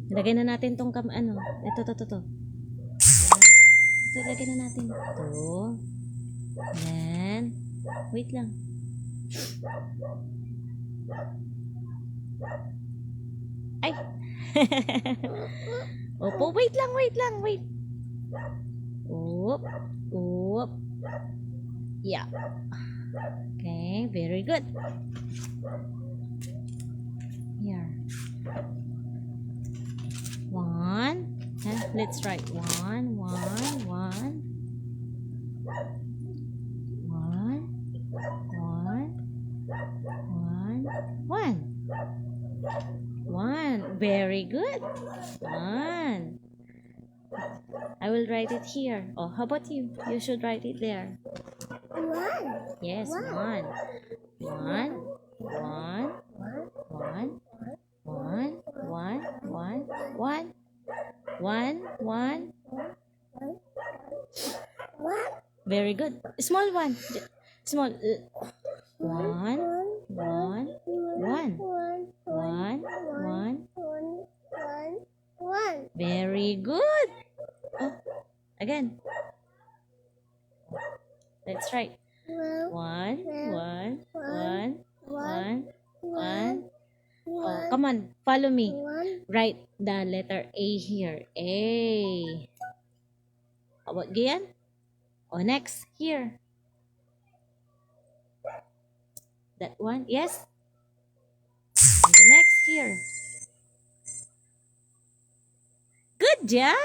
Lagay na natin tong ano. Ito. Ito, lagay na natin. Ito. Then, wait lang. Ay! Opo, wait lang. Oop. Yeah. Okay, very good. Here. 1. Let's write 1. 1. 1. Very good. 1. I will write it here. Oh, how about you? You should write it there. 1. Yes, 1. 1. 1. 1. Very good. Small one. Small. 1. 1. 1. Very good. Oh, again. Let's write. 1. Oh, come on. Follow me. Write the letter A here. A. How about Gian? Oh, next. Here. That one. Yes. And the next here. Good job.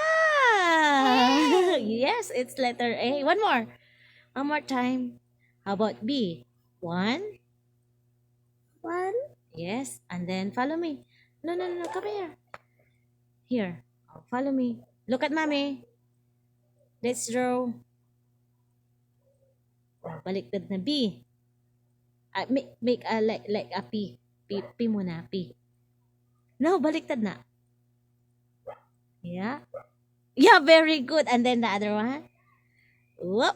Yes, it's letter A. One more. One more time. How about B? 1. Yes. And then follow me. No. Come here. Here. Oh, follow me. Look at mommy. Let's draw. Oh, baliktad na B. Make a like a P. P muna. P. No, baliktad na. Yeah. Yeah, very good. And then the other one. Whoop.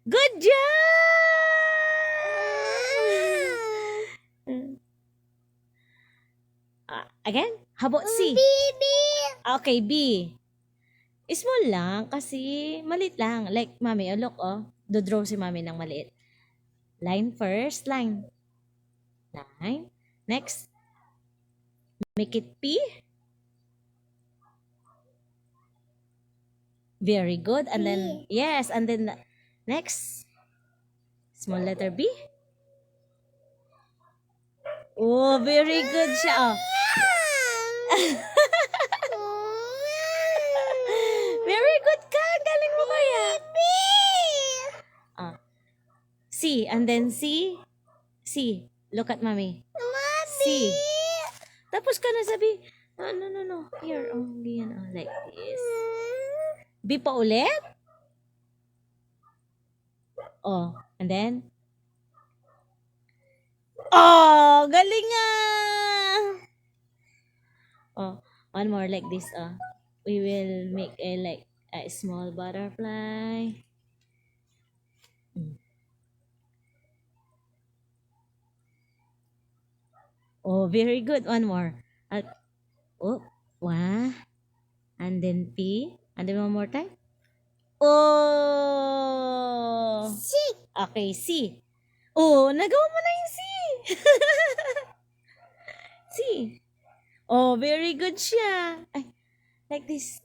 Good job! Again? How about C? B. Okay, B. Small lang kasi maliit lang. Like, mami, look, do-draw si mami ng maliit. Line first, line. Next. Make it P. Very good. And then, yes, and then next. Small letter B. Oh, very good siya. Very good ka. Galing mo kaya. C. And then C. C. Look at mommy. C. Tapos ka na sabi. No. Here. Oh, ganyan. Oh, like this. B pa ulit. Oh. And then. Oh, galing nga. Oh, one more like this. We will make a small butterfly. Oh, very good. One more. Oh, 1. And then P. And then one more time. Oh. C. Okay, C. Oh, nagawa mo na yung C. C. Oh, very good siya. Ay, like this.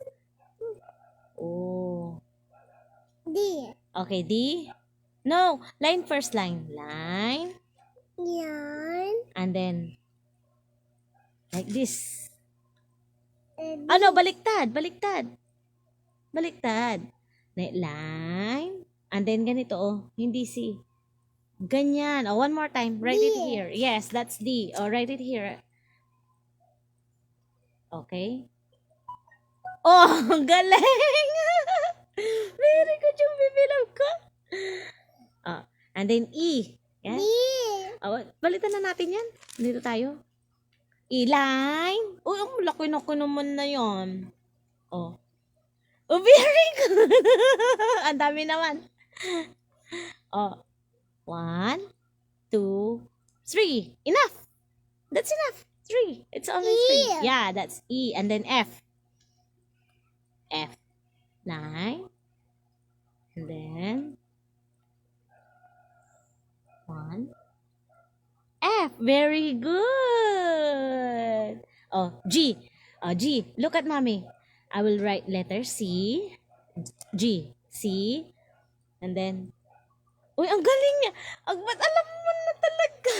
Oh. D. Okay, D. No, line first line. Line. Yan. And then, like this. D. Ano, baliktad. Line. And then ganito, hindi C. Ganyan. Oh, one more time. Write it here. Yes, that's D. Oh, write it here. Okay. Oh, galing! Very good yung bibilog ko. And then E. Yan. D. Oh, balitan na natin yan. Dito tayo. E-line. Oh, ang laki na ko naman na yan. Oh, very good. Ang dami naman. 1, 2, 3. Enough. That's That's enough. 3. It's only 3. Yeah, that's E. And then F. F. 9. And then 1. F. Very good. Oh, G. Oh, G. Look at mommy. I will write letter C. G. C. And then, uy, ang galing niya. Ba't alam mo na talaga?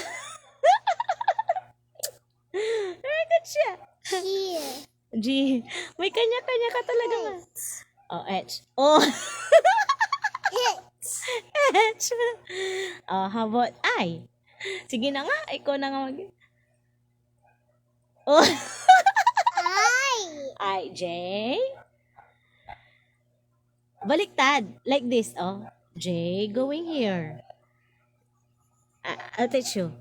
Very good siya. Here. G. May kanya-kanya ka talaga nga. Oh, H. Oh. H. Oh, how about I? Sige na nga, ikaw na nga mag... Oh. I, J. Baliktad. Like this, oh. J going here. I'll teach you.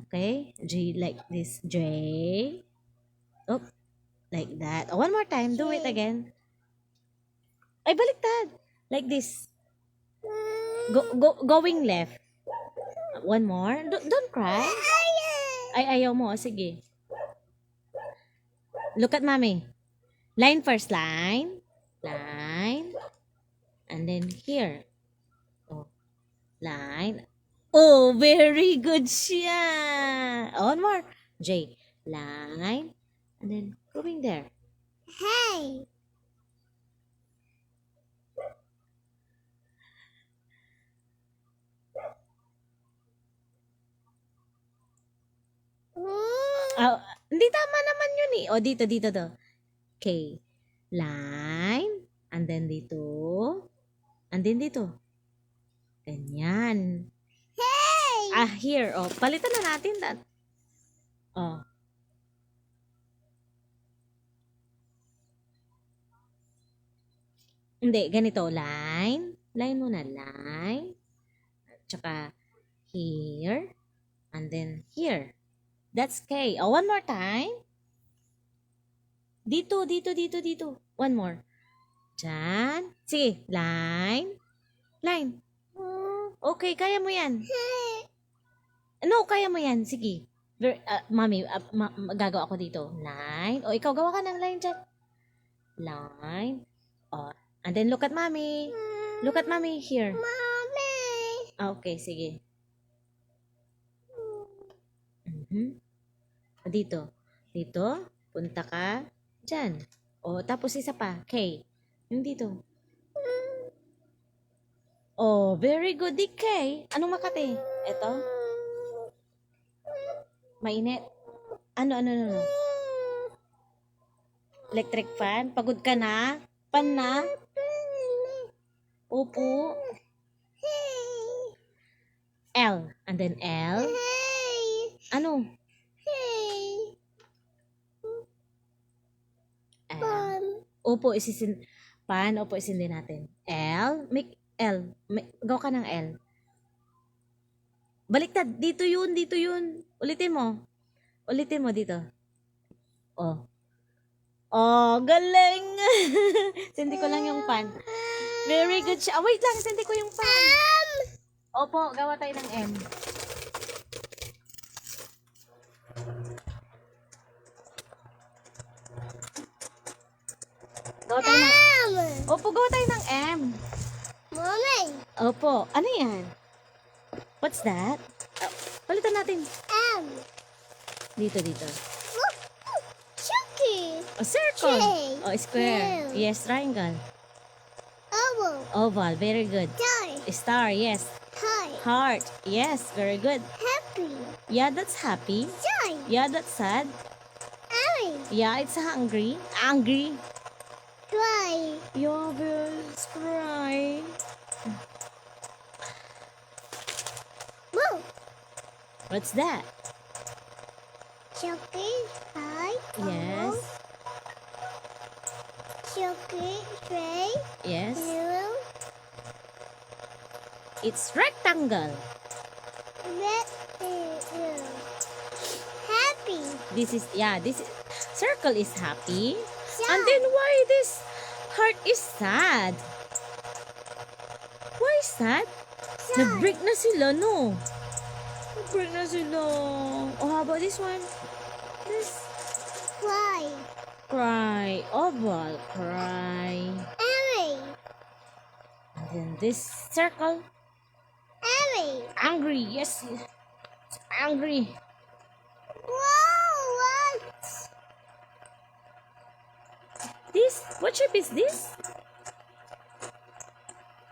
Okay. J like this. J. Oh, like that. Oh, one more time. Do it again. Ay, baliktad. Like this. Going left. One more. Don't cry. Ay, ayaw mo. Sige. Look at mommy. Line first. Line. Line. And then here. Oh. Line. Oh, very good siya. One more. J. Line. And then going there. Hey. Oh, hindi tama naman yun eh. Oh, dito to. Okay. Line. And then dito. And then dito. Ganyan. Hey. Here. Oh, palitan na natin that. Oh. Hindi, ganito. Line. Line muna. Line. Tsaka here. And then here. That's K. Oh, one more time. Dito. One more. Diyan. Sige. Line. Line. Okay, kaya mo yan. No, kaya mo yan. Sige. Mami, gagawa ako dito. Line. O, ikaw gawa ka ng line dyan. Line. Oh. And then look at mommy. Look at mommy here. Mommy. Okay, sige. Dito. Punta ka. Diyan. O, tapos isa pa. K. Yung dito. Oh, very good. Di K. Anong Makati? Ito. Mainit. Ano. Electric fan. Pagod ka na? Pan na? Upo. L. And then L. Ano? Upo, pan, upo, isindi natin. L, make L. Gawa ka ng L. Baliktad, dito yun. Ulitin mo dito. Oh. Oh, galing. Sindi ko lang yung pan. Very good siya. Wait lang, sindi ko yung pan. Opo, gawa tayo ng M. Gawa tayo ng Opo, gawa tayo ng M. Mommy. Opo. Ano yan? What's that? Oh, palitan natin. M. Dito. Chucky. Oh, circle. J. Oh, square. Q. Yes, triangle. Oval. Oval. Very good. Star. Star. Yes. Hi. Heart. Yes. Very good. Happy. Yeah, that's happy. Joy. Yeah, that's sad. Eye. Yeah, it's hungry. Angry. Cry. Yeah, it's cry. Move. What's that? Chucky. Hi. Yes. Chucky. Tray. Yes. Zero. It's rectangle. Red. Happy. This is circle is happy. And then why this heart is sad? Why sad? Nag-break na sila, no? Nag-break na sila. Oh, how about this one? This. Cry. Cry. Oval. Cry. Emmy. And then this circle. Emmy. Angry. Yes. Angry. Wow, what? This? What shape is this?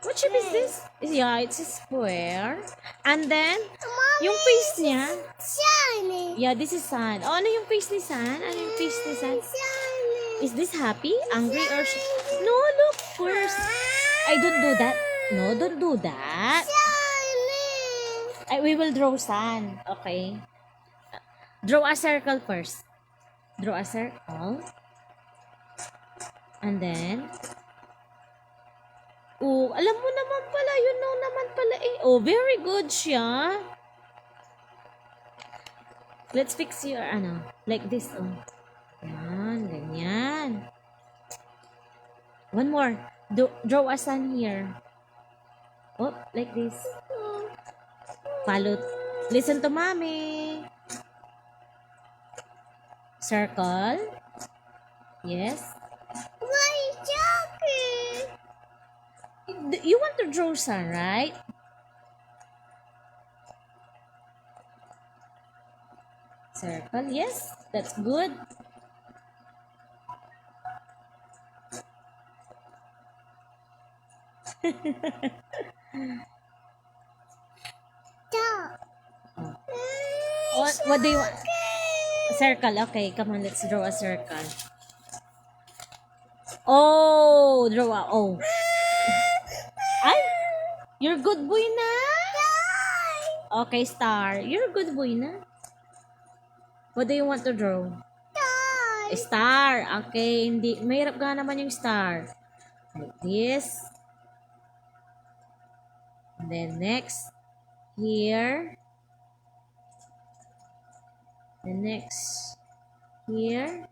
What shape is this? Yeah, it's a square. And then, Mommy, yung face niya. shiny. Yeah, this is sun. Oh, ano yung face ni sun? Ano yung face ni sun? Shiny. Is this happy? Angry or... No, look. First. I don't do that. No, don't do that. Shiny. We will draw sun. Okay. Draw a circle first. Draw a circle. And then... Oh, alam mo naman pala. You know naman pala eh. Oh, very good siya. Let's fix your, like this. Oh. Yan, ganyan. One more. Draw a sun here. Oh, like this. Follow. Listen to mommy. Circle. Yes. Why jockey? You want to draw sun, right? Circle. Yes, that's good. Dog. What do you want? Circle. Okay, come on, let's draw a circle. Oh, draw a O. Ay, you're good boy na. Okay, star. You're a good boy na. What do you want to draw? A star. Okay, hindi. Mahirap nga naman yung star. Like this. And then next. Here. And next. Here.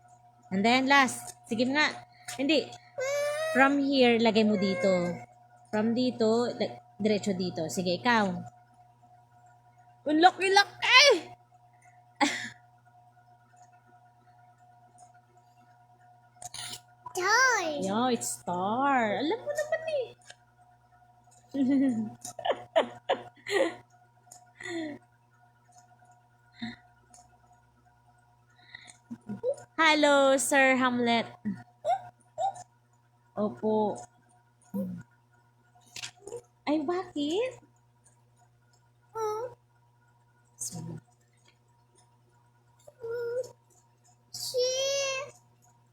And then last. Sige nga. Hindi. From here, lagay mo dito. From dito, diretso dito. Sige, ikaw. Ang laki-laki! Toy. Yeah, it's star. Alam mo naman eh. Hello, Sir Hamlet. Opo. Ay, bakit? So, She.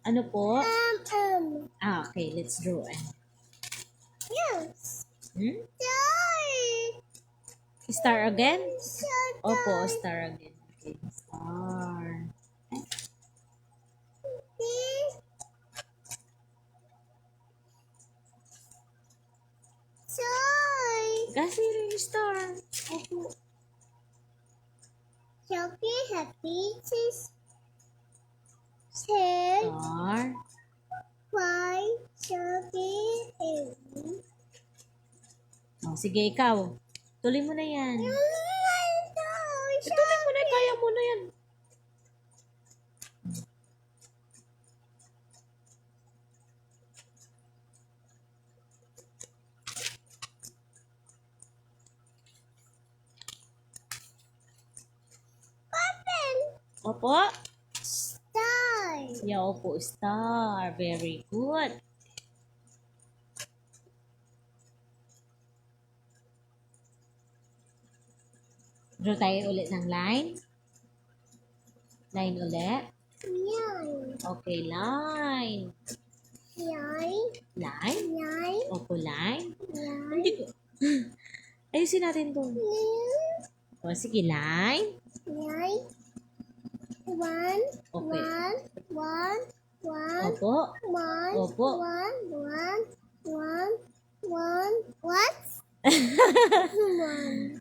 ano po? Um. Okay, let's draw. Yes. Hmm? Toy. Star again? So Opo, star again. Okay, star. this. Toy. Kasi yung star. Opo. Jockey happy sis. Ten. Star. Five. Jockey. Eight. Oh, sige, ikaw. Tuloy mo na yan. Toy. Tuloy mo na, kaya mo na yan. Open. Opo. Star. Yeah, opo, star. Very good. Draw tayo ulit ng line. Line ulit. Nine. Okay, line. Nine. Line. Nine. Opo, line. Nine. Hindi ko. Ayusin natin to. Nine. O, sige, line. Nine. One. Okay. One. One. One. Opo. One. Opo. One. One. One. One. What? One.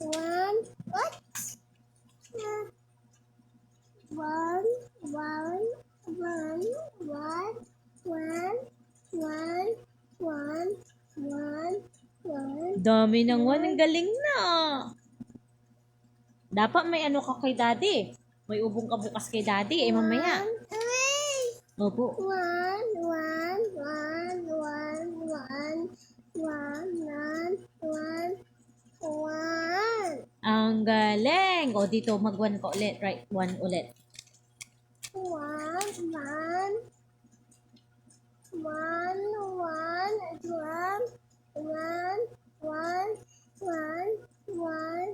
One. What? One. One. One. One. One. One. One. One. One. Dami ng one. Ang galing na. Dapat may ano ka kay daddy. May ubong ka bukas kay daddy. Eh, mamaya. Opo. One, one, one, one, one, one, one, one, one. Ang galing. O, dito, mag-1 ka ulit. Right, 1 ulit. One, one, one, one, one, one, one, one, one,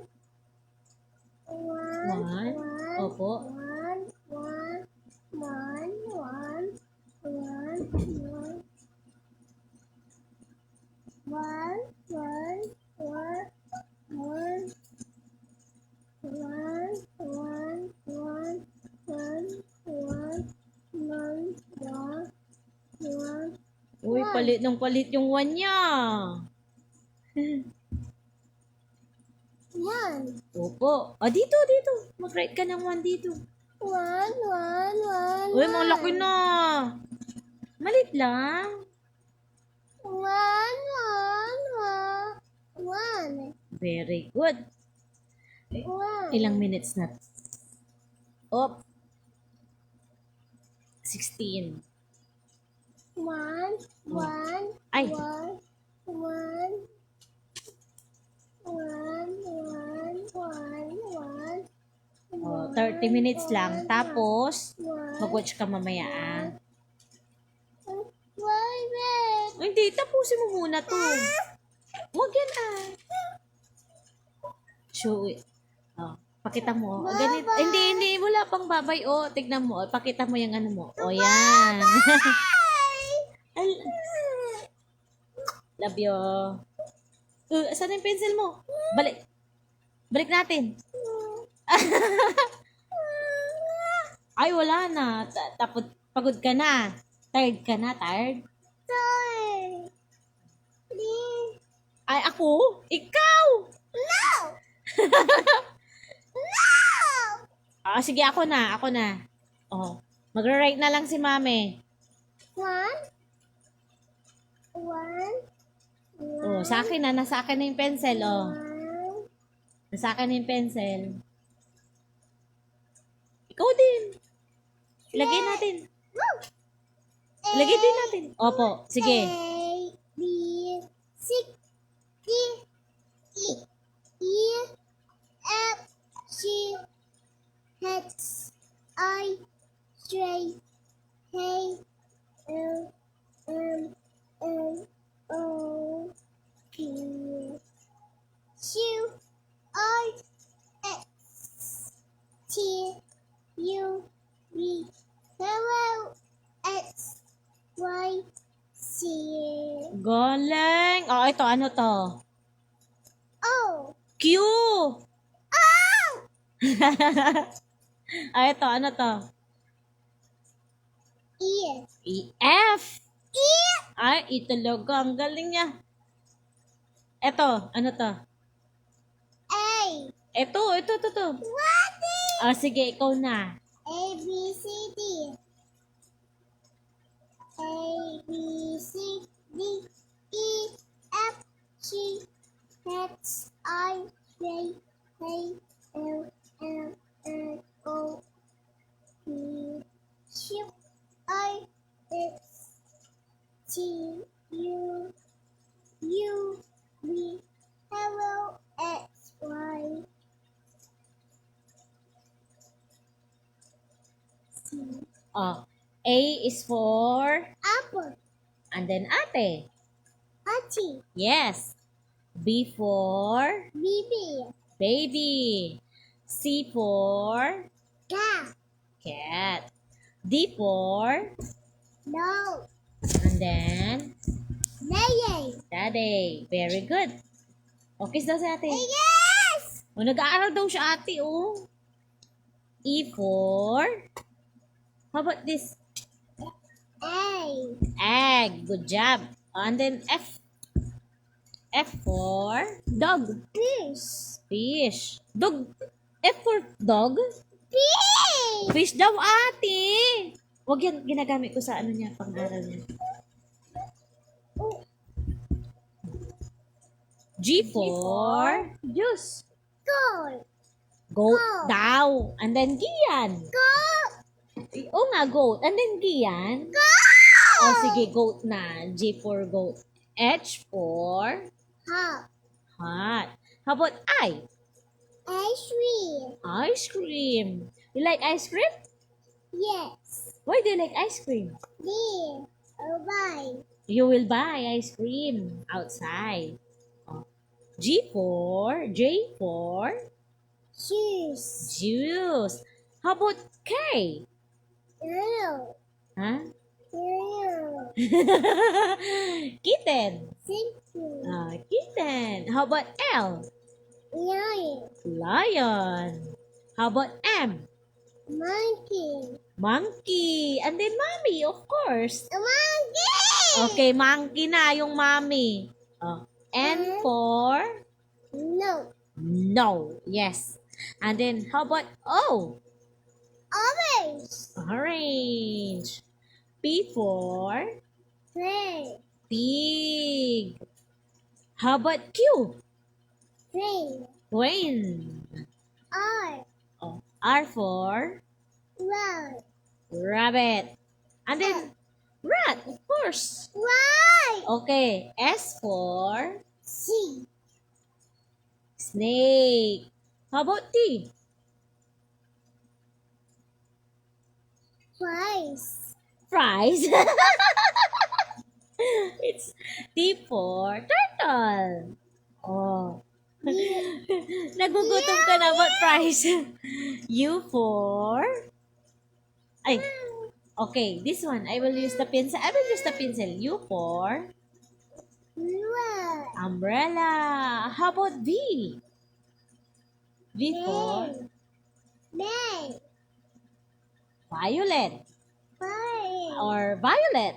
One. Opo. one, one, one, one, one, one, one, one, one, one, one, one, one, one, one, one, one, one. Uy, palit ng palit yung 1 niya. Yan. Opo. O, dito. Mag-write ka ng 1 dito. One, one, one, Uy, mga laki na. Malit lang. one, one, one, one, Very good. one. Ilang minutes na? Op. 16. One, one, Ay. one, one, one, one, one, one. O, 30 minutes lang. Tapos, One. mag-watch ka mamaya, ah. Why, babe? Ay, hindi. Tapusin mo muna to. Huwag yan, ah. Show it. Oh, pakita mo. Oh, ganit. Hindi. Wala pang babay. Oh, tignan mo. Oh, pakita mo yung ano mo. Oh, yan. Al- Love you. Saan yung pencil mo? Balik. Balik natin. Ay, wala na. Tapos, pagod ka na. Tired ka na. Tired? Sorry. Please. Ay, ako? Ikaw! No! No! Ah, sige, ako na. Oh, magra-write na lang si mami. One. One. Oh, sa akin na. Nasa akin na yung pencil, oh. One. Nasa akin na yung pencil. Ikaw din. Ilagay natin. Woo! Ilagay din natin. Opo, sige. A, B, C, D, E, E, F, G, H, I, J, K, L, M, N, O, P, Q, R, X, T, U, V, W, X, Y, Z, Galing. Oh, ito, ano to? O, Q. O, Ah, ito, ano to? E, E, F. E, Ay, ito logo. Ang galing niya. Ito, ano to? A, Ito. what? Ah, sige, ikaw na. A, B, C, D, A, B, C, D, E, F, G, H, I, J, K, L, M, N, O, P, Q, R, S, T, U, U, V, W, X, Y, Z. Oh, A is for, Apple, and then ate. Auntie, Yes. B for, baby, baby. C for, cat, cat. D for, no, and then, Neye. daddy. Very good. Okay daw sa ate. Yes! O, nag-aaral daw siya ate, oh. E for, how about this? A, Egg. Good job. And then F. F for dog. fish, Fish. Dog. F for dog. fish, Fish daw, ate. Huwag yan, ginagamit ko sa ano niya, pang-aral niya. G for juice, gold, Goat daw. And then Gian. Goat. Oo nga, goat. And then Gian. Oh, sige, goat na. G for goat. H for Hot. hot. How about I? Ice cream. Ice cream. You like ice cream? Yes. Why do you like ice cream? Dear. Oh, bye. You will buy ice cream outside. Oh. J for Shoes. juice. How about K? Yellow. Huh? Yellow. Kitten. Thank you. Kitten. How about L? Lion. Lion. How about M? Monkey. Monkey. And then mommy, of course. Monkey. Okay, monkey na yung mommy. Oh. N for No. no. Yes. And then how about O? Orange. Orange. P for Play. pig. How about Q? Train. Queen. R. Oh. R for Round. rabbit. And then rat, of course. Right. Okay. S for C. snake. How about T? Twice. Fries. It's T for turtle. Oh. Nagugutom ka na about fries. U for ay, okay, this one I will use the pencil. I will use the pencil. U for One. umbrella. How about V? V for Man. violet Five. or violet.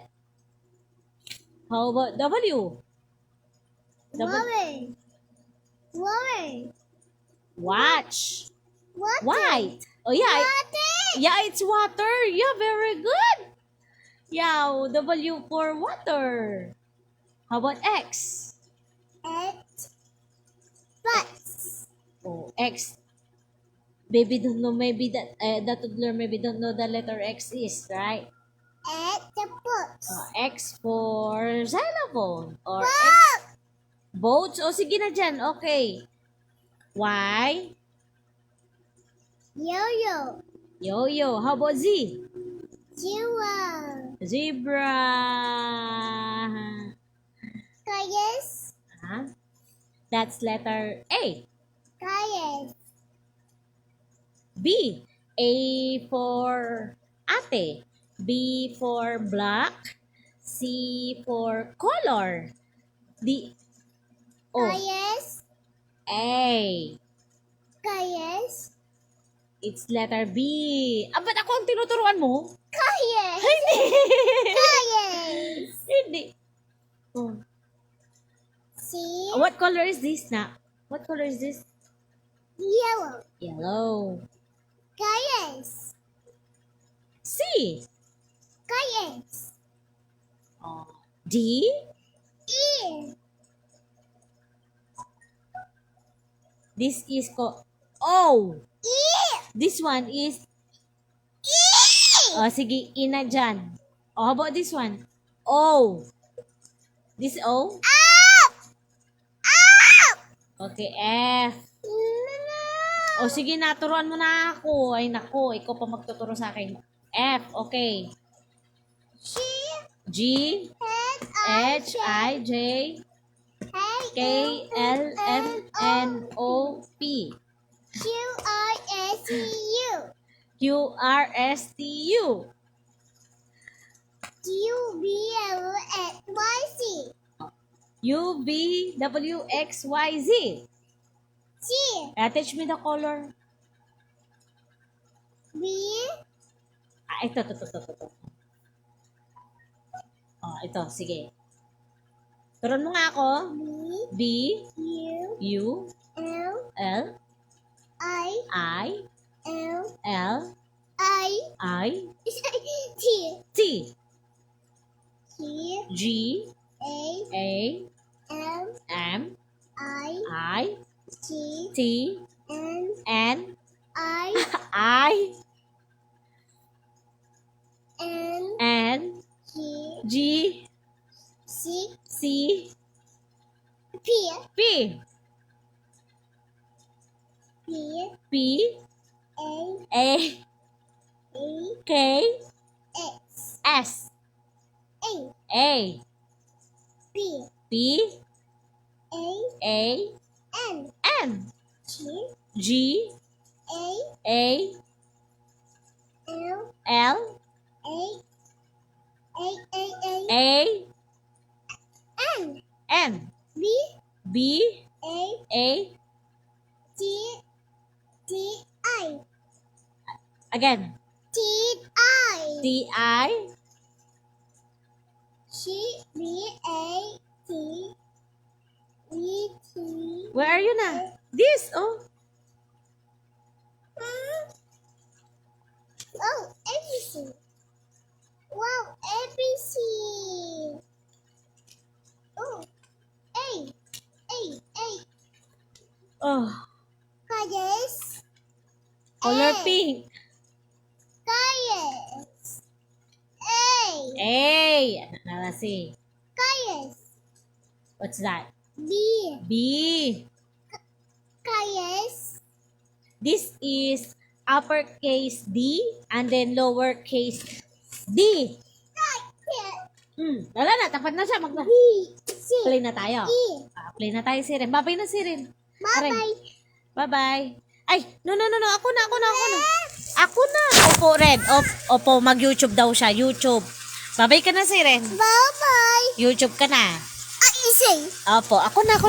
How about W? Woman. Woman. Watch. What? White. Oh yeah, yeah, it's water. Yeah, very good. Yeah, W for water. How about X? X. Bus. Oh, X. Baby don't know, maybe that the toddler maybe don't know the letter X is, right? At the bus. X for xylophone or X Boat. boats. O sige na dyan, okay. Y, Yo-yo. yo-yo. How about Z? Zero. Zebra. Kayas. Huh? That's letter A. Kayas. B. A for ate. B for black. C for color. D. O. Kayas. A. Kayas. It's letter B. Ah, ba't ako ang tinuturuan mo? Kayas. Hindi. Kayas. Hindi. Oh. See? What color is this na? What color is this? Yellow. Yellow. Kayas. C. Kayas. Oh. D. E. This is O. E. This one is E. oh, sige, ina dyan. Oh, how about this one? O. This O? Up. Up. Okay, F. No. O sige, naturuan mo na ako. Ay, nako, ikaw pa magtuturo sa akin. F, okay. She. G, H. H, I, J, K, L, M, N, O, P. Q. I. S. U. Q, R, S, T, U. Q. B. L. X. Y. Z. U, V, W, X, Y, Z. T. Teach me the color. B. Ah, ito. Oh, ito, sige. Turuan mo nga ako. B. B, U. U, L. L, I. I, L. L, I. I, T. T, Q. G, A. A, M. M, I. I, T. T, N. N, I, I, N, N, G, G, C, C, P, P, P, P, A, A, A, K, X, S, A, A, P, P, A, A, N, N, G, G, A, A, L, L, A, A, A, N, N, B, B, A, A, T, T, I, again, T, I, T, I, C, B, A, T, B, T, where are you na? This, oh, oh, ABC. Wow, ABC. Oh, A, A, oh, Kayes, color A. pink, Kayes, A, A, now let's see, Kayes, what's that? B, B, Kayes, this is uppercase D and then lowercase D. Wala na, tapat na siya. B, C, Play na tayo. E. Play na tayo, Siren. Bye-bye na, Siren. Aray. Bye-bye. Bye-bye. Ay, no. Ako na. Ako na. Opo, Red. Opo, mag-YouTube daw siya. YouTube. Bye-bye ka na, Siren. Bye-bye. YouTube ka na. Easy. Opo, ako na.